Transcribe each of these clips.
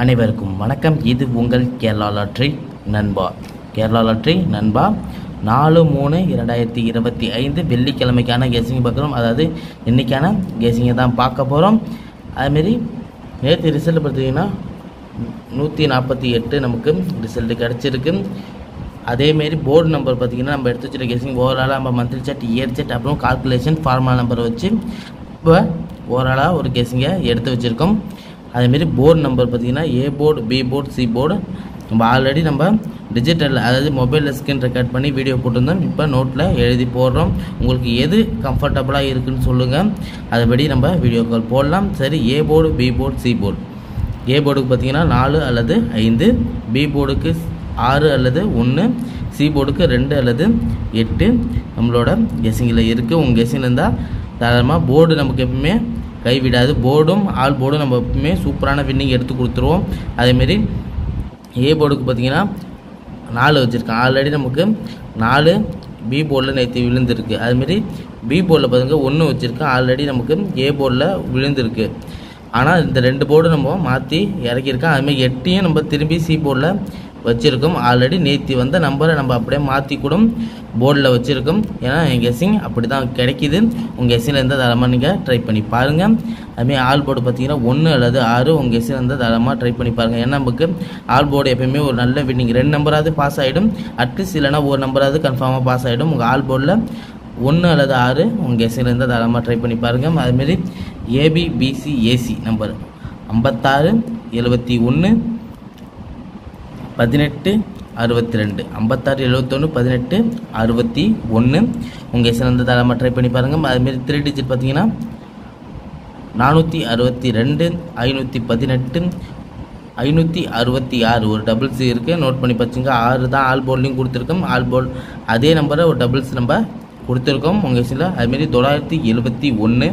அனைவருக்கும் வணக்கம். இது உங்கள் கேரளா லாட்ரி நண்பா. கேரளா லாட்ரி நண்பா 4/3/2025 வெள்ளிக்கிழமைக்கான கெஸிங் பார்க்குறோம். அதாவது இன்றைக்கான கெஸிங்கை தான் பார்க்க போகிறோம். அதுமாரி நேற்று ரிசல்ட் பார்த்தீங்கன்னா 148 நமக்கு ரிசல்ட்டு கிடச்சிருக்கு. அதேமாரி போர்டு நம்பர் பார்த்திங்கன்னா நம்ம எடுத்து வச்சுருக்க கெஸிங் ஓவராலாக நம்ம மந்த்லி செட், இயர் செட், அப்புறம் கால்குலேஷன் ஃபார்முலா நம்பரை வச்சு இப்போ ஓவராலாக ஒரு கெஸிங்கை எடுத்து வச்சுருக்கோம். அதேமாரி போர்டு நம்பர் பார்த்திங்கன்னா A board, B board, C board நம்ம ஆல்ரெடி நம்ம டிஜிட்டல் அதாவது மொபைலில் ஸ்க்ரீன் ரெக்கார்ட் பண்ணி வீடியோ போட்டிருந்தோம். இப்போ நோட்டில் எழுதி போடுறோம். உங்களுக்கு எது கம்ஃபர்டபுளாக இருக்குதுன்னு சொல்லுங்கள், அதுபடி நம்ம வீடியோ கால் போடலாம். சரி, A board, B board, C board. A போர்டுக்கு பார்த்திங்கன்னா 4 அல்லது 5, பி போர்டுக்கு 6 அல்லது 1, சி போர்டுக்கு 2 அல்லது 8 நம்மளோட கெஸிங்கில் இருக்குது. உங்கள் கெஸிங் இருந்தால் தாராளமாக போர்டு நமக்கு எப்பவுமே கைவிடாது. போர்டும் ஆல் போர்டும் நம்ம எப்பவுமே சூப்பரான வின்னிங் எடுத்து கொடுத்துருவோம். அதேமாரி ஏ போர்டுக்கு பார்த்திங்கன்னா 4 வச்சுருக்கேன். ஆல்ரெடி நமக்கு 4 பி போர்டில் நேற்று விழுந்திருக்கு. அதுமாரி பி போர்டில் பார்த்திங்க 1 வச்சுருக்கேன். ஆல்ரெடி நமக்கு ஏ போர்டில் விழுந்திருக்கு. ஆனால் இந்த 2 போர்டு நம்ம மாற்றி இறக்கியிருக்கோம். அதுமாதிரி 8ஐயும் நம்ம திரும்பி சி போர்டில் வச்சுருக்கோம். ஆல்ரெடி நேற்று வந்த நம்பரை நம்ம அப்படியே மாற்றி கூட போர்டில் வச்சுருக்கோம். ஏன்னா என் கெஸிங் அப்படி தான் கிடைக்கிது. உங்கள் கெஸிங்கில் இருந்தால் தரமாக நீங்கள் ட்ரை பண்ணி பாருங்கள். அதுமாதிரி ஆல் போர்டு பார்த்திங்கன்னா 1 அல்லது 6 உங்கள் கெஸிங்கில் இருந்தால் தரமாக ட்ரை பண்ணி பாருங்கள். ஏன்னா நமக்கு ஆல் போர்டு எப்போயுமே ஒரு நல்ல வின்னிங் 2 நம்பராவது பாஸ் ஆகிடும். அட்லீஸ்ட் இல்லைனா ஒரு நம்பராவது கன்ஃபார்மாக பாஸ் ஆகிடும். உங்கள் ஆல் போர்டில் 1 அல்லது 6 உங்கள் கெஸிங்கில் இருந்தால் தரமாக ட்ரை பண்ணி பாருங்கள். அதுமாரி ஏபி, பிசி, ஏசி நம்பர் 56 71 18 62 56 71 18 61 உங்கள் கெஸிங்கில் இருந்தால் தரமாக ட்ரை பண்ணி பாருங்கள். அதுமாரி 3 டிஜிட் பார்த்தீங்கன்னா 462 518 566 ஒரு டபுள்ஸ் இருக்குது. நோட் பண்ணி பார்த்துங்க. 6 தான் ஆல் போர்ட்லேயும் கொடுத்துருக்கோம். ஆல் போர்டு அதே நம்பரை ஒரு டபுள்ஸ் நம்ம கொடுத்துருக்கோம் உங்கள் கெஸிங்கில். அதுமாரி 971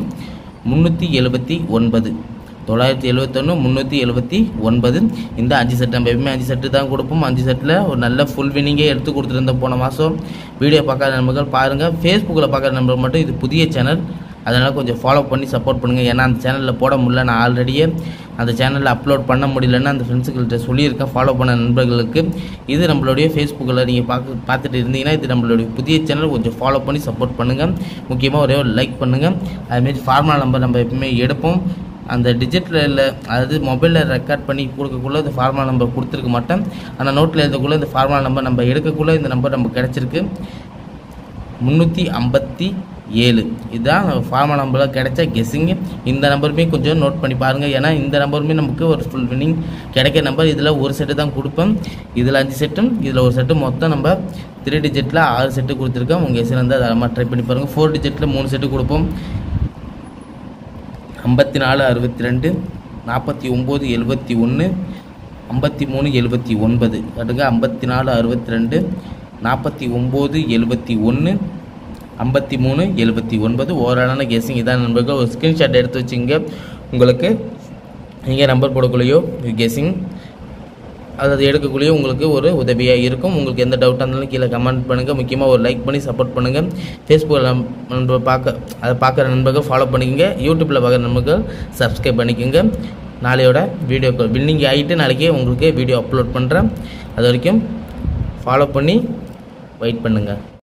379 971 379 இந்த 5 செட் நம்ம எப்பவுமே 5 செட்டு தான் கொடுப்போம். 5 செட்டில் ஒரு நல்ல ஃபுல் வின்னிங்கே எடுத்து கொடுத்துருந்தோம் போன மாதம். வீடியோ பார்க்காத நண்பர்கள் பாருங்கள். ஃபேஸ்புக்கில் பார்க்குற நண்பர்கள் மட்டும் இது புதிய சேனல், அதனால் கொஞ்சம் ஃபாலோ பண்ணி சப்போர்ட் பண்ணுங்கள். ஏன்னா அந்த சேனலில் போட முடியல, நான் ஆல்ரெடியே அந்த சேனலில் அப்லோட் பண்ண முடியலன்னு அந்த ஃப்ரெண்ட்ஸுக்கிட்ட சொல்லியிருக்கேன். ஃபாலோ பண்ண நண்பர்களுக்கு இது நம்மளுடைய ஃபேஸ்புக்கில் நீங்கள் பார்த்துட்டு இருந்தீங்கன்னா இது நம்மளுடைய புதிய சேனல், கொஞ்சம் ஃபாலோ பண்ணி சப்போர்ட் பண்ணுங்கள். முக்கியமாக ஒரே ஒரு லைக் பண்ணுங்கள். அதுமாரி ஃபார்முலா நம்பர் நம்ம எப்பவுமே எடுப்போம். அந்த டிஜிட்டலில் அதாவது மொபைலில் ரெக்கார்ட் பண்ணி கொடுக்கக்குள்ளே இந்த ஃபார்முலா நம்பர் கொடுத்துருக்க மாட்டேன். ஆனால் நோட்டில் எழுதக்குள்ளே இந்த ஃபார்முலா நம்பர் நம்ம எடுக்கக்குள்ளே இந்த நம்பர் நமக்கு கிடச்சிருக்கு 357. இதுதான் ஃபார்முலா நம்பரில் கிடைச்ச கெஸிங்கு. இந்த நம்பருமே கொஞ்சம் நோட் பண்ணி பாருங்கள். ஏன்னா இந்த நம்பருமே நமக்கு ஒரு ஃபுல் வின்னிங் கிடைக்கிற நம்பர். இதில் ஒரு செட்டு தான் கொடுப்போம். இதில் 5 செட்டும் இதில் ஒரு செட்டு, மொத்தம் நம்ம 3 டிஜிட்டில் 6 செட்டு கொடுத்துருக்கோம். உங்கள் கெஸில் இருந்தால் அதை ட்ரை பண்ணி பாருங்கள். 4 டிஜிட்டில் 3 செட்டு கொடுப்போம். 54 62 49 71 53 79 கட்டுங்க. 54 62 49 71 53 79 ஓவராலான கெஸிங் இதான் நண்பர்கள். ஒரு ஸ்க்ரீன்ஷாட் எடுத்து வச்சுங்க. உங்களுக்கு நீங்கள் நம்பர் போடக்குள்ளேயோ கெஸிங் அதாவது எடுக்கக்குள்ளேயோ உங்களுக்கு ஒரு உதவியாக இருக்கும். உங்களுக்கு எந்த டவுட்டாக இருந்தாலும் கீழே கமெண்ட் பண்ணுங்கள். முக்கியமாக ஒரு லைக் பண்ணி சப்போர்ட் பண்ணுங்கள். ஃபேஸ்புக்கில் நண்பர் பார்க்குற நண்பர்கள் ஃபாலோ பண்ணிக்கோங்க. யூடியூப்பில் பார்க்குற நண்பர்கள் சப்ஸ்கிரைப் பண்ணிக்கோங்க. நாளையோட வீடியோ வின்னிங் ஆகிட்டு நாளைக்கே உங்களுக்கு வீடியோ அப்லோட் பண்ணுறேன். அது வரைக்கும் ஃபாலோ பண்ணி வெயிட் பண்ணுங்கள்.